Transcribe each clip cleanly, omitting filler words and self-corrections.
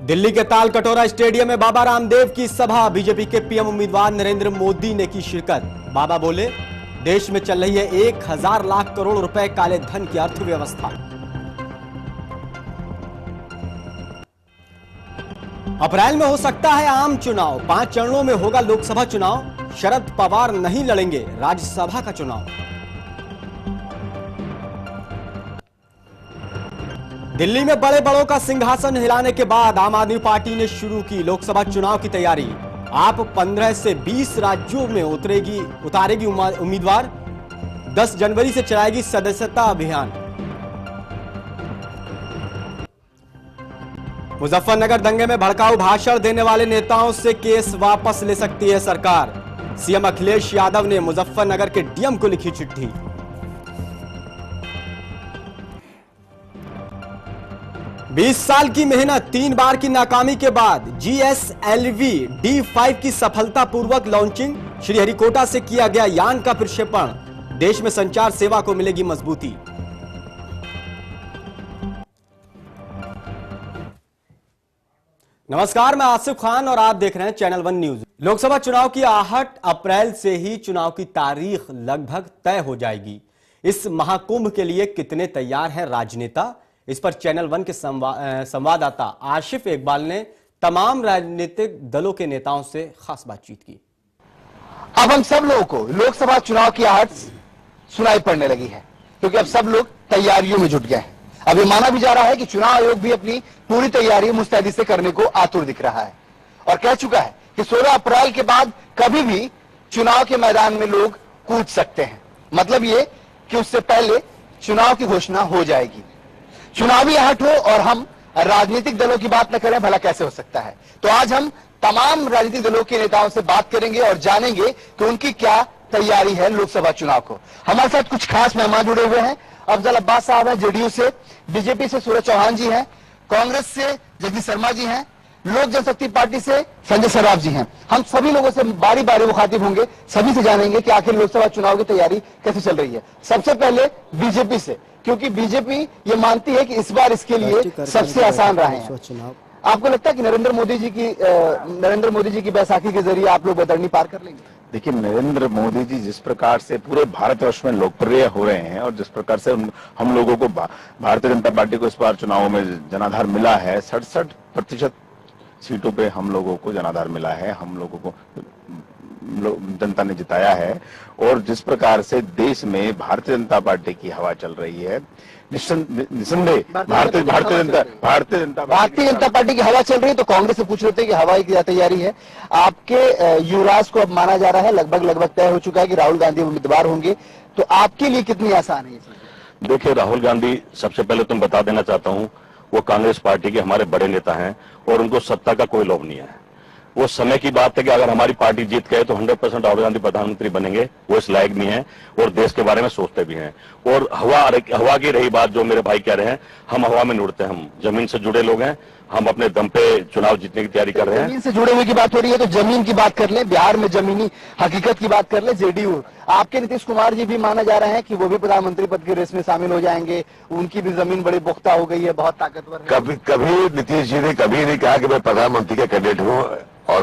दिल्ली के ताल कटोरा स्टेडियम में बाबा रामदेव की सभा, बीजेपी के पीएम उम्मीदवार नरेंद्र मोदी ने की शिरकत। बाबा बोले, देश में चल रही है 1000 लाख करोड़ रुपए काले धन की अर्थव्यवस्था। अप्रैल में हो सकता है आम चुनाव, 5 चरणों में होगा लोकसभा चुनाव। शरद पवार नहीं लड़ेंगे राज्यसभा का चुनाव। दिल्ली में बड़े बड़ों का सिंहासन हिलाने के बाद आम आदमी पार्टी ने शुरू की लोकसभा चुनाव की तैयारी। आप 15 से 20 राज्यों में उतारेगी उम्मीदवार। 10 जनवरी से चलाएगी सदस्यता अभियान। मुजफ्फरनगर दंगे में भड़काऊ भाषण देने वाले नेताओं से केस वापस ले सकती है सरकार। सीएम अखिलेश यादव ने मुजफ्फरनगर के डीएम को लिखी चिट्ठी। बीस साल की मेहनत, 3 बार की नाकामी के बाद GSLV D5 की सफलतापूर्वक लॉन्चिंग। श्रीहरिकोटा से किया गया यान का प्रक्षेपण। देश में संचार सेवा को मिलेगी मजबूती। नमस्कार, मैं आसिफ खान और आप देख रहे हैं चैनल 1 न्यूज। लोकसभा चुनाव की 8 अप्रैल से ही चुनाव की तारीख लगभग तय हो जाएगी। इस महाकुंभ के लिए कितने तैयार हैं राजनेता? इस पर चैनल 1 के संवाददाता आशिफ इकबाल ने तमाम राजनीतिक दलों के नेताओं से खास बातचीत की। अब हम सब लोगों को लोकसभा चुनाव की आहट सुनाई पड़ने लगी है, क्योंकि अब सब लोग तैयारियों में जुट गए हैं। अब ये माना भी जा रहा है कि चुनाव आयोग भी अपनी पूरी तैयारी मुस्तैदी से करने को आतुर दिख रहा है और कह चुका है कि 16 अप्रैल के बाद कभी भी चुनाव के मैदान में लोग कूद सकते हैं। मतलब ये कि उससे पहले चुनाव की घोषणा हो जाएगी। चुनावी आहट हो और हम राजनीतिक दलों की बात न करें, भला कैसे हो सकता है? तो आज हम तमाम राजनीतिक दलों के नेताओं से बात करेंगे और जानेंगे कि उनकी क्या तैयारी है लोकसभा चुनाव को। हमारे साथ कुछ खास मेहमान जुड़े हुए हैं। अफजल अब्बास साहब हैं जेडीयू से, बीजेपी से सूरज चौहान जी हैं, कांग्रेस से जगदीश शर्मा जी हैं, लोक जनशक्ति पार्टी से संजय सराफ जी हैं। हम सभी लोगों से बारी बारी मुखातिब होंगे, सभी से जानेंगे कि आखिर लोकसभा चुनाव की तैयारी कैसे चल रही है। सबसे पहले बीजेपी से, क्योंकि बीजेपी ये मानती है कि इस बार इसके लिए सबसे आसान रहे हैं। आपको लगता है कि नरेंद्र मोदी जी की बैसाखी के जरिए आप लोग बैतरणी पार कर लेंगे? देखिए, नरेंद्र मोदी जी जिस प्रकार से पूरे भारतवर्ष में लोकप्रिय हो रहे हैं और जिस प्रकार से हम लोगों को भारतीय जनता पार्टी को इस बार चुनाव में जनाधार मिला है, 67% सीटों पे हम लोगों को जनाधार मिला है, हम लोगों को जनता ने जिताया है। और जिस प्रकार से देश में भारतीय जनता पार्टी की हवा चल रही है, निसंदेह भारतीय जनता पार्टी की हवा चल रही है। तो कांग्रेस से पूछ रहे थे कि हवा की क्या तैयारी है? आपके युवराज को अब माना जा रहा है, लगभग तय हो चुका है कि राहुल गांधी उम्मीदवार होंगे। तो आपके लिए कितनी आसान है ये चीज? देखिए, राहुल गांधी, सबसे पहले तुम बता देना चाहता हूं, वो कांग्रेस पार्टी के हमारे बड़े नेता हैं और उनको सत्ता का कोई लोभ नहीं है। वो समय की बात है कि अगर हमारी पार्टी जीत गए तो 100% राहुल गांधी प्रधानमंत्री बनेंगे। वो इस लायक भी हैं और देश के बारे में सोचते भी हैं। और हवा की रही बात, जो मेरे भाई कह रहे हैं, हम हवा में नहीं उड़ते, हम जमीन से जुड़े लोग हैं। हम अपने दम पे चुनाव जीतने की तैयारी कर रहे हैं। जमीन से जुड़े हुए की बात हो रही है तो जमीन की बात कर ले, बिहार में जमीनी हकीकत की बात कर ले। जेडीयू, आपके नीतीश कुमार जी भी माना जा रहा है कि वो भी प्रधानमंत्री पद की रेस में शामिल हो जाएंगे। उनकी भी जमीन बड़ी पुख्ता हो गई है, बहुत ताकतवर है। कभी नीतीश जी ने कभी नहीं कहा कि मैं प्रधानमंत्री का कैंडिडेट हूँ, और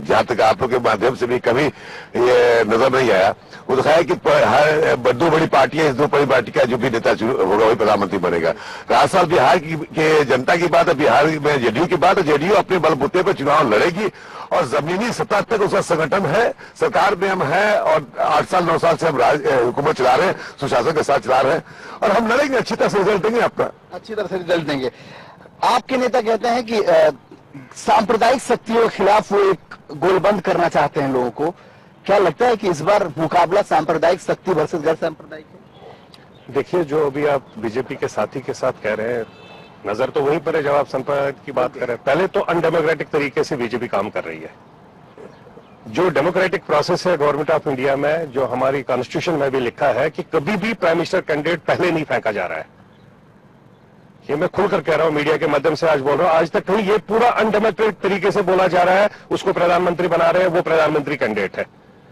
जहां तक आप लोग के माध्यम से भी कभी ये नजर नहीं आया। वो दिखाया कि हर 2 बड़ी पार्टियां, इस 2 बड़ी पार्टी का जो भी नेता होगा वही प्रधानमंत्री बनेगा। रहा साल बिहार के जनता की बात है, बिहार में जेडीयू की बात है। जेडीयू अपने बलबूते पर चुनाव लड़ेगी और जमीनी सतह तक उसका संगठन है, सरकार में हम है और 8 साल 9 साल से हम हुकूमत चला रहे हैं, सुशासन के साथ चला रहे हैं और हम लड़ेंगे, अच्छी तरह से रिजल्ट देंगे। आपका अच्छी तरह से रिजल्ट देंगे। आपके नेता कहते हैं कि सांप्रदायिक शक्तियों के खिलाफ वो एक गोलबंद करना चाहते हैं लोगों को। क्या लगता है कि इस बार मुकाबला सांप्रदायिक शक्ति वर्सेस गैर सांप्रदायिक है? देखिए, जो अभी आप बीजेपी के साथी के साथ कह रहे हैं, नजर तो वहीं पर है। जब आप सांप्रदायिक की बात कर रहे हैं, पहले तो अनडेमोक्रेटिक तरीके से बीजेपी काम कर रही है। जो डेमोक्रेटिक प्रोसेस है गवर्नमेंट ऑफ इंडिया में, जो हमारी कॉन्स्टिट्यूशन में भी लिखा है कि कभी भी प्राइम मिनिस्टर कैंडिडेट पहले नहीं फेंका जा रहा है। ये मैं खुलकर कह रहा हूं, मीडिया के माध्यम से आज बोल रहा हूं। आज तक कहीं ये पूरा अनडेमोक्रेटिक तरीके से बोला जा रहा है, उसको प्रधानमंत्री बना रहे हैं, वो प्रधानमंत्री कैंडिडेट है।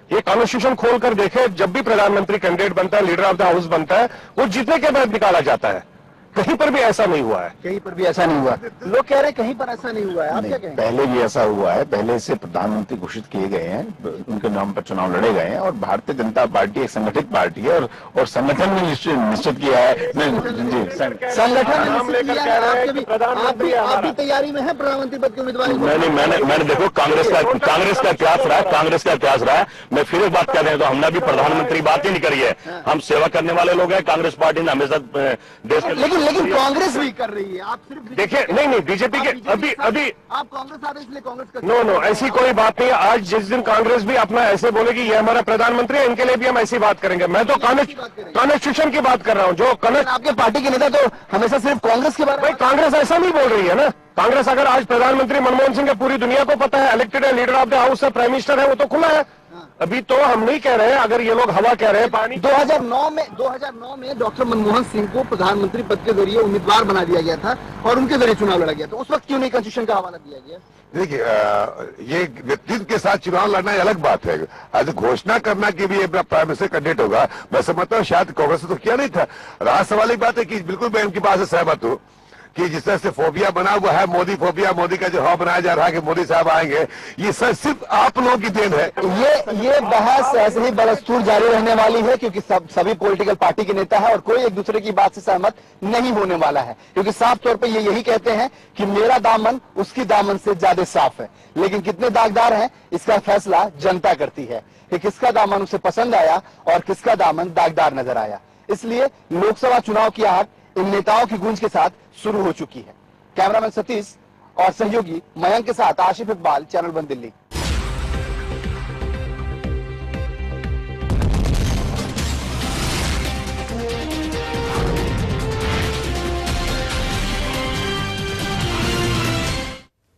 ये कॉन्स्टिट्यूशन खोलकर देखे, जब भी प्रधानमंत्री कैंडिडेट बनता है, लीडर ऑफ द हाउस बनता है, वो जीतने के बाद निकाला जाता है। कहीं पर भी ऐसा नहीं हुआ है। कहीं पर भी ऐसा नहीं हुआ। लोग कह रहे हैं कहीं पर ऐसा नहीं हुआ है, आप क्या कहेंगे? पहले भी ऐसा हुआ है, पहले से प्रधानमंत्री घोषित किए गए हैं, उनके नाम पर चुनाव लड़े गए हैं और भारतीय जनता पार्टी एक संगठित पार्टी है और संगठन ने निश्चित किया है। संगठन नाम लेकर कह रहे हैं कि प्रधानमंत्री आप भी तैयारी में है प्रधानमंत्री पद के उम्मीदवार? मैंने देखो कांग्रेस का इतिहास रहा है, कांग्रेस का इतिहास रहा है। मैं फिर एक बात कह रहे हैं तो हमने भी प्रधानमंत्री बात ही नहीं करी है। हम सेवा करने वाले लोग हैं। कांग्रेस पार्टी ने हमेशा देश के लेकिन कांग्रेस भी कर रही है। आप सिर्फ देखिए, नहीं बीजेपी के अभी आप कांग्रेस आ रहे इसलिए कांग्रेस कर नो ऐसी कोई बात नहीं है। आज जिस दिन कांग्रेस भी अपना ऐसे बोलेगी ये हमारा प्रधानमंत्री है, इनके लिए भी हम ऐसी बात करेंगे। मैं तो कॉन्स्टिट्यूशन की बात कर रहा हूँ। जो आपके पार्टी के नेता तो हमेशा सिर्फ कांग्रेस के बारे में। भाई कांग्रेस ऐसा नहीं बोल रही है ना। कांग्रेस अगर आज प्रधानमंत्री मनमोहन सिंह है, पूरी दुनिया को पता है, इलेक्टेड है, लीडर ऑफ द हाउस है, प्राइम मिनिस्टर है, वो तो खुला है। अभी तो हम नहीं कह रहे हैं, अगर ये लोग हवा कह रहे हैं पानी। 2009 में डॉक्टर मनमोहन सिंह को प्रधानमंत्री पद के जरिए उम्मीदवार बना दिया गया था और उनके जरिए चुनाव लड़ा गया था। उस वक्त क्यों नहीं कॉन्स्टिट्यूशन का हवाला दिया गया? देखिए, ये व्यक्तित्व के साथ चुनाव लड़ना अलग बात है। आज घोषणा करना कि भी प्राइम मिनिस्टर कैंडिडेट होगा, मैं समझता हूँ शायद कांग्रेस ने तो किया नहीं था। रहा सवाल एक बात है कि बिल्कुल मैं इनकी बात से सहमत हूँ कि जिस तरह से फोबिया बना हुआ है, मोदी फोबिया, मोदी का जो हवा बनाया जा रहा है कि मोदी साहब आएंगे, ये सिर्फ आप लोगों की देन है। ये बहस ऐसे ही बरस्तूर जारी रहने वाली है क्योंकि सभी पॉलिटिकल पार्टी के नेता है और कोई एक दूसरे की बात से सहमत नहीं होने वाला है, क्योंकि साफ तौर पर ये यही कहते हैं कि मेरा दामन उसकी दामन से ज्यादा साफ है। लेकिन कितने दागदार हैं इसका फैसला जनता करती है कि किसका दामन उसे पसंद आया और किसका दामन दागदार नजर आया। इसलिए लोकसभा चुनाव की आहट इन नेताओं की गूंज के साथ शुरू हो चुकी है। कैमरामैन सतीश और सहयोगी मयंक के साथ आशिफ इकबाल, चैनल 1 दिल्ली।